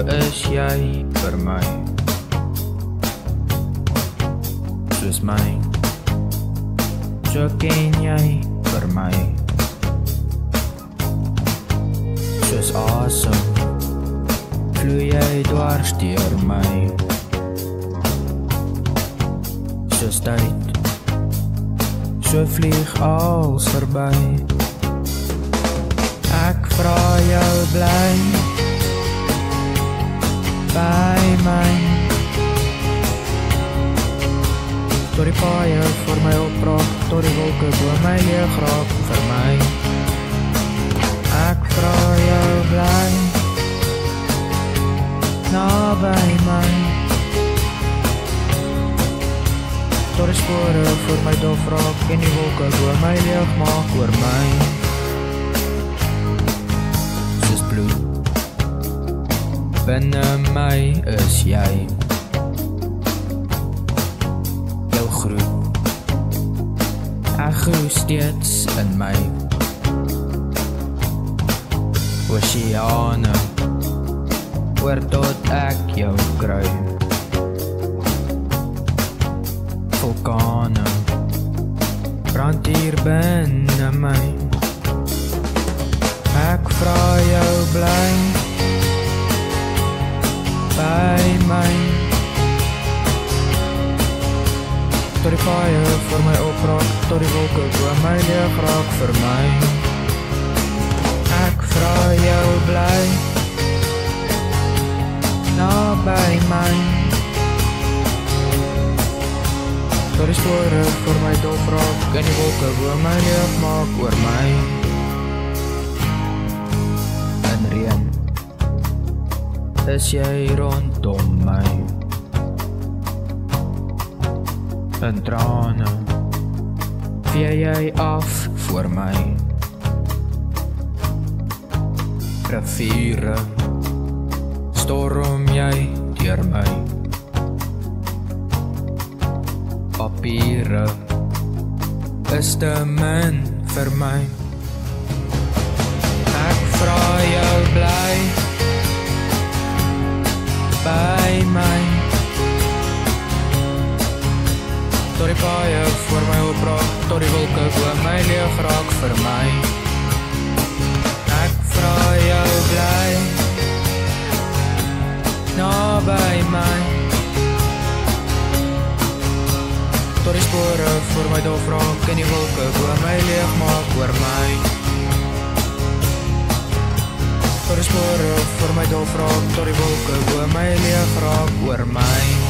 is jy vir my, soos my, so ken jy vir my, soos asem, vloei jy dwars deur my, soos tyd, so vlieg als verby. Ek vra jou bly by my, tot die paaie voor my opraak, tot die wolke bo my leeg raak vir my. Ek vra jou bly naby my, tot die spore voor my dof raak en die wolke bo my leeg maak oor my. Soos bloed binne my is jy, jou groet, ek groei steeds in my. Oseane, oor tot ek jou kry. Vulkane, brand hier binne my. Ek vra jou bly by my, tot die paaie vir my opraak, tot die wolke bo my leeg raak vir my. Ek vra jou bly naby my, tot die spore vir my dof raak en die wolke bo my leeg maak oor my. In reën is jy rondom my, in trane vee jy af voor my. Riviere storm jy deur my, papiere is te min vir my. Ek vra jou bly by my, tot die paaie voor my opraak, tot die wolke bo my leeg raak vir my. Ek vra jou bly naby my, tot die spore voor my dof raak en die wolke bo my leeg maak oor my. Tot die spore voor my dof raak, tot die wolke bo my leeg raak oor my.